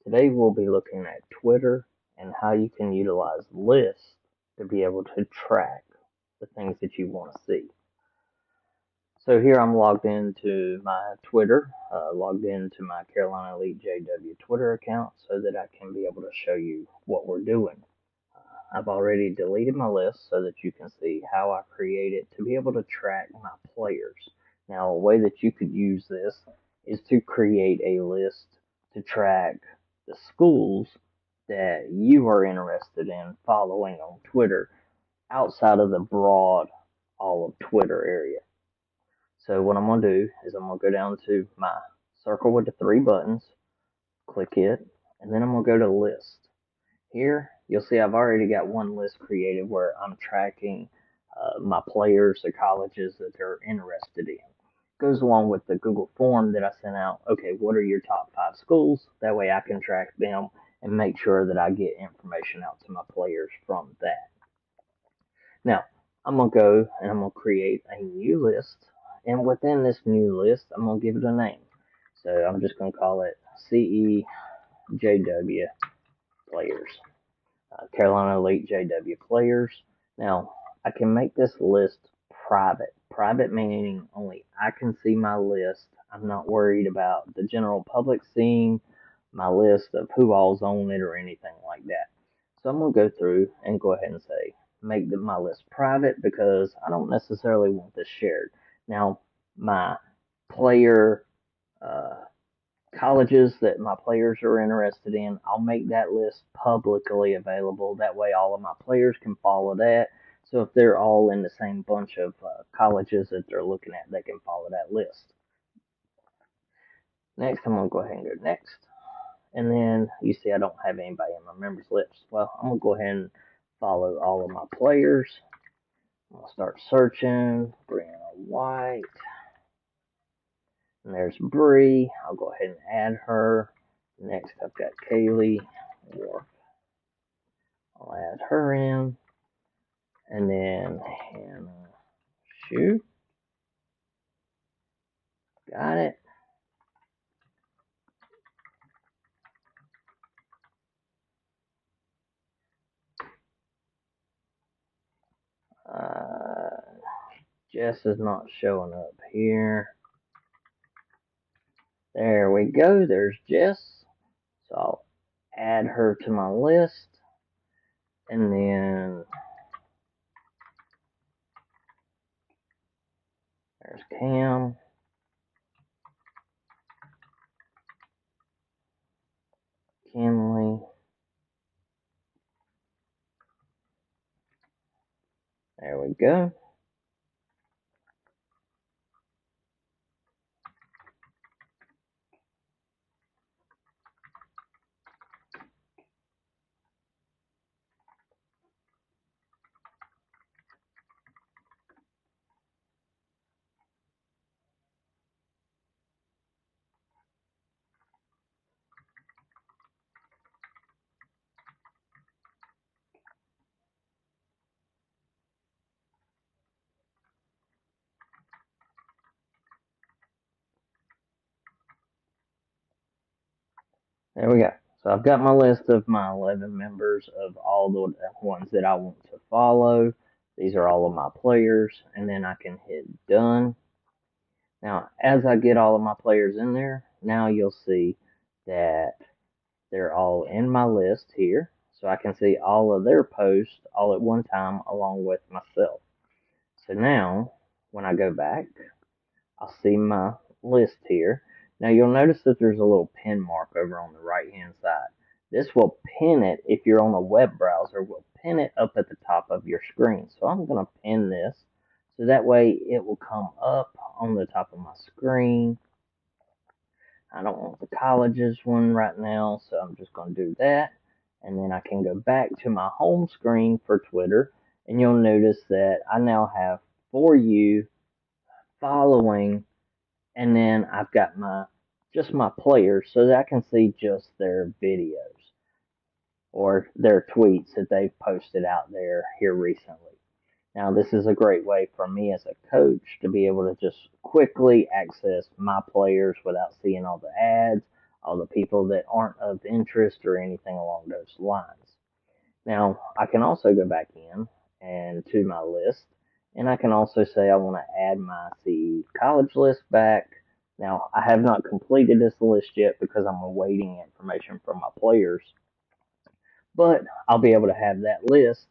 Today we'll be looking at Twitter and how you can utilize lists to be able to track the things that you want to see. So here I'm logged into my Twitter, logged into my Carolina Elite JW Twitter account so that I can be able to show you what we're doing. I've already deleted my list so that you can see how I create it to be able to track my players. Now, a way that you could use this is to create a list to track the schools that you are interested in following on Twitter outside of the broad all of Twitter area. So what I'm going to do is I'm going to go down to my circle with the three buttons, click it, and then I'm going to go to list. Here, you'll see I've already got one list created where I'm tracking my players, the colleges that they're interested in. Goes along with the Google form that I sent out. Okay, what are your top 5 schools? That way I can track them and make sure that I get information out to my players from that. Now, I'm going to go and I'm going to create a new list. And within this new list, I'm going to give it a name. So I'm just going to call it CEJW players. Carolina Elite JW players. Now, I can make this list private. Private meaning only I can see my list. I'm not worried about the general public seeing my list of who all's on it or anything like that. So I'm going to go through and go ahead and say, make my list private because I don't necessarily want this shared. Now, my player uh, colleges that my players are interested in, I'll make that list publicly available. That way, all of my players can follow that. So if they're all in the same bunch of colleges that they're looking at, they can follow that list. Next, I'm going to go ahead and go next. And then you see I don't have anybody in my members list. Well, I'm going to go ahead and follow all of my players. I'm going to start searching. Brianna White. And there's Bree. I'll go ahead and add her. Next, I've got Kaylee Wharf. I'll add her in. And then Hannah Shoe. Got it. Uh, Jess is not showing up here. There we go. There's Jess. So I'll add her to my list. And then there's Cam. Kinley. There we go. There we go. So I've got my list of my 11 members of all the ones that I want to follow. These are all of my players, and then I can hit done. Now, as I get all of my players in there, now you'll see that they're all in my list here. So I can see all of their posts all at one time along with myself. So now, when I go back, I'll see my list here. Now you'll notice that there's a little pin mark over on the right hand side. This will pin it if you're on a web browser, will pin it up at the top of your screen. So I'm going to pin this so that way it will come up on the top of my screen. I don't want the colleges one right now, so I'm just going to do that. And then I can go back to my home screen for Twitter, and you'll notice that I now have For You following, and then I've got just my players so that I can see just their videos or their tweets that they've posted out there here recently. Now, this is a great way for me as a coach to be able to just quickly access my players without seeing all the ads, all the people that aren't of interest or anything along those lines. Now, I can also go back in and to my list, and I can also say I want to add my CE college list back. Now, I have not completed this list yet because I'm awaiting information from my players, but I'll be able to have that list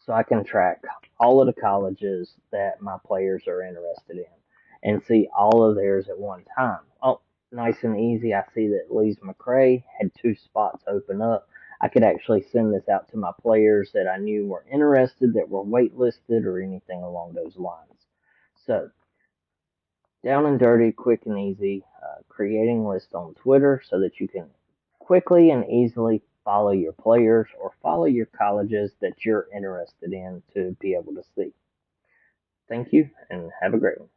so I can track all of the colleges that my players are interested in and see all of theirs at one time. Oh, nice and easy. I see that Lees McRae had 2 spots open up. I could actually send this out to my players that I knew were interested, that were waitlisted, or anything along those lines. So, down and dirty, quick and easy, creating lists on Twitter so that you can quickly and easily follow your players or follow your colleges that you're interested in to be able to see. Thank you and have a great one.